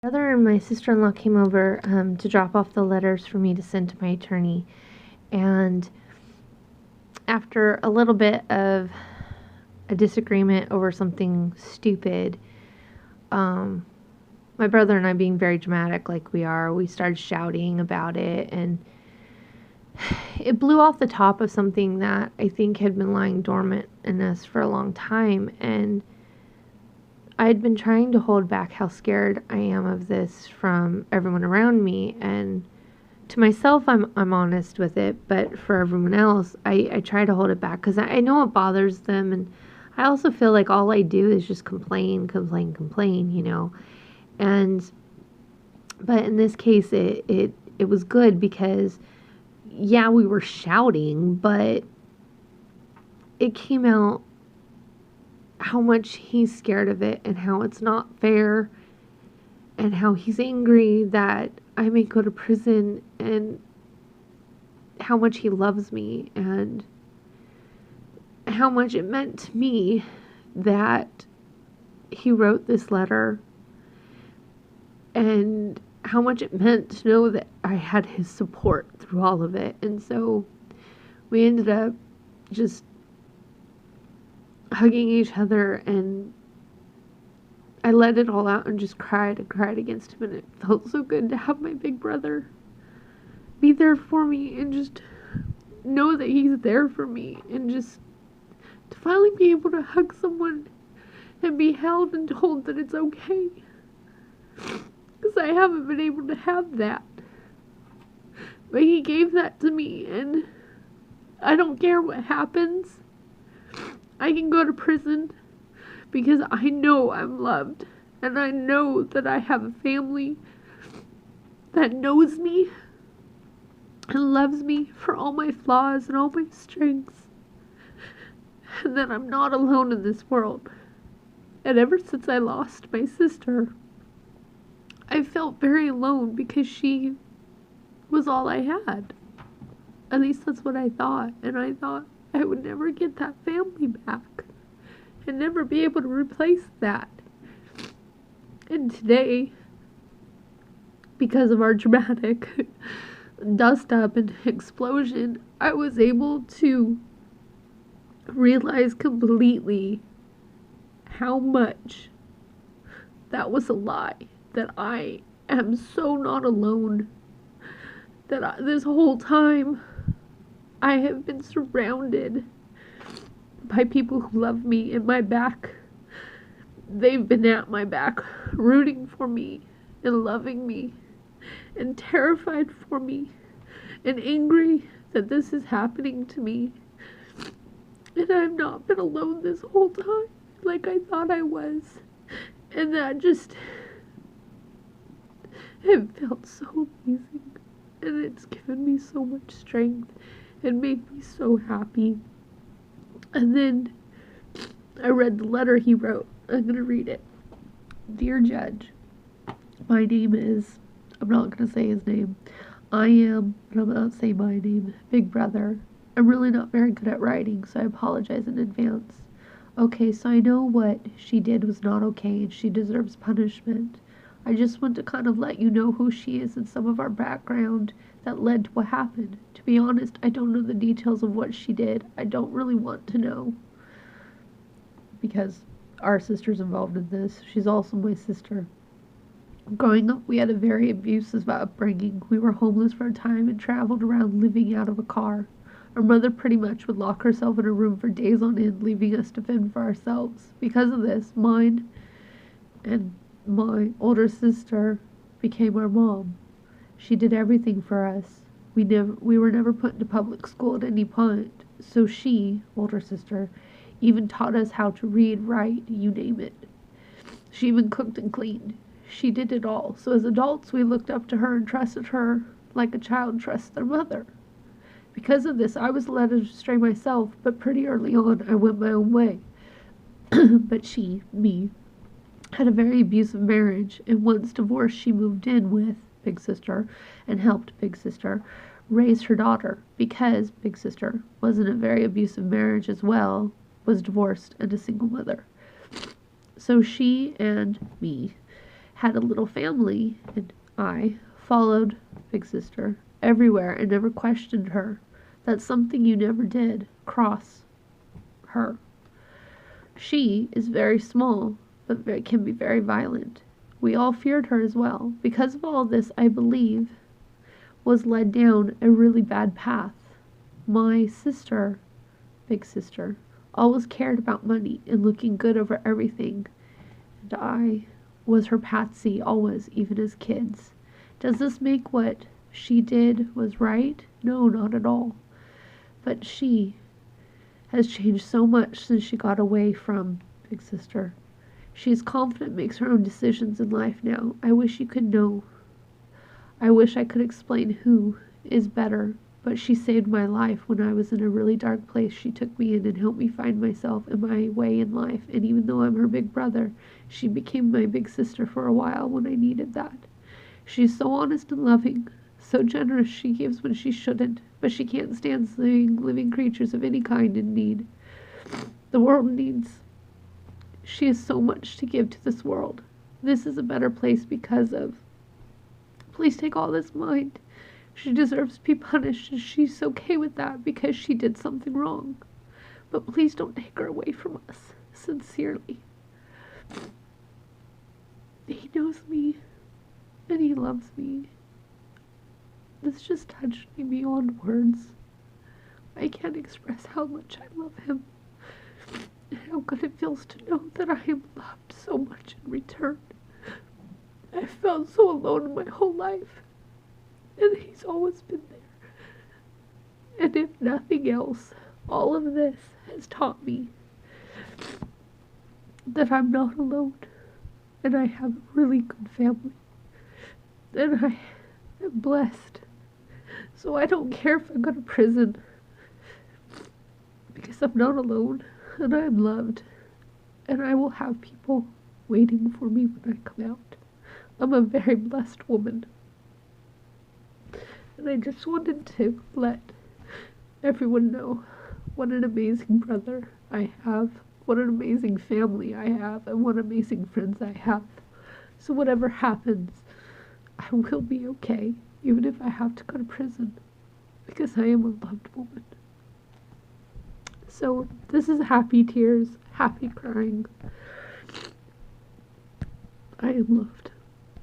Brother and my sister-in-law came over to drop off the letters for me to send to my attorney. And after a little bit of a disagreement over something stupid, my brother and I, being very dramatic like we are, we started shouting about it, and it blew off the top of something that I think had been lying dormant in us for a long time. And I had been trying to hold back how scared I am of this from everyone around me, and to myself, I'm honest with it, but for everyone else, I try to hold it back because I know it bothers them, and I also feel like all I do is just complain, complain, complain, and but in this case, it was good because yeah, we were shouting, but it came out how much he's scared of it and how it's not fair and how he's angry that I may go to prison, and how much he loves me and how much it meant to me that he wrote this letter, and how much it meant to know that I had his support through all of it. And so we ended up just hugging each other, and I let it all out and just cried and cried against him, and it felt so good to have my big brother be there for me and just know that he's there for me, and just to finally be able to hug someone and be held and told that it's okay, because I haven't been able to have that, but he gave that to me, and I don't care what happens. I can go to prison because I know I'm loved, and I know that I have a family that knows me and loves me for all my flaws and all my strengths, and that I'm not alone in this world. And ever since I lost my sister, I felt very alone because she was all I had. At least that's what I thought, and I thought I would never get that family back and never be able to replace that. And today, because of our dramatic dust up and explosion, I was able to realize completely how much that was a lie, that I am so not alone, that this whole time I have been surrounded by people who love me in my back. They've been at my back, rooting for me and loving me and terrified for me and angry that this is happening to me. And I've not been alone this whole time like I thought I was. And that just, it felt so amazing. And it's given me so much strength and made me so happy. And then I read the letter he wrote. I'm going to read it. Dear Judge, my name is, I'm not going to say his name. I am, but I'm not saying my name, Big Brother. I'm really not very good at writing, so I apologize in advance. Okay, so I know what she did was not okay, and she deserves punishment. I just want to kind of let you know who she is and some of our background that led to what happened. To be honest, I don't know the details of what she did. I don't really want to know, because our sister's involved in this. She's also my sister. Growing up, we had a very abusive upbringing. We were homeless for a time and traveled around living out of a car. Our mother pretty much would lock herself in a room for days on end, leaving us to fend for ourselves. Because of this, mine and my older sister became our mom. She did everything for us. We were never put into public school at any point. So she, older sister, even taught us how to read, write, you name it. She even cooked and cleaned. She did it all. So as adults, we looked up to her and trusted her like a child trusts their mother. Because of this, I was led astray myself, but pretty early on, I went my own way. But she, me, had a very abusive marriage, and once divorced, she moved in with Big Sister and helped Big Sister raise her daughter, because Big Sister was in a very abusive marriage as well, was divorced, and a single mother. So she and me had a little family, and I followed Big Sister everywhere and never questioned her. That's something you never did, cross her. She is very small, but can be very violent. We all feared her as well. Because of all this, I believe, was led down a really bad path. My sister, Big Sister, always cared about money and looking good over everything, and I was her patsy always, even as kids. Does this make what she did was right? No, not at all. But she has changed so much since she got away from Big Sister. She is confident, makes her own decisions in life now. I wish you could know. I wish I could explain who is better, but she saved my life when I was in a really dark place. She took me in and helped me find myself and my way in life, and even though I'm her big brother, she became my big sister for a while when I needed that. She's so honest and loving, so generous she gives when she shouldn't, but she can't stand seeing living creatures of any kind in need. The world needs. She has so much to give to this world. This is a better place because of. Please take all this in mind. She deserves to be punished, and she's okay with that because she did something wrong. But please don't take her away from us. Sincerely. He knows me, and he loves me. This just touched me beyond words. I can't express how much I love him, and how good it feels to know that I am loved so much in return. I felt so alone in my whole life, and he's always been there. And if nothing else, all of this has taught me that I'm not alone, and I have a really good family, and I am blessed. So I don't care if I go to prison, because I'm not alone, and I'm loved, and I will have people waiting for me when I come out. I'm a very blessed woman, and I just wanted to let everyone know what an amazing brother I have, what an amazing family I have, and what amazing friends I have. So whatever happens, I will be okay, even if I have to go to prison, because I am a loved woman. So this is happy tears, happy crying. I am loved.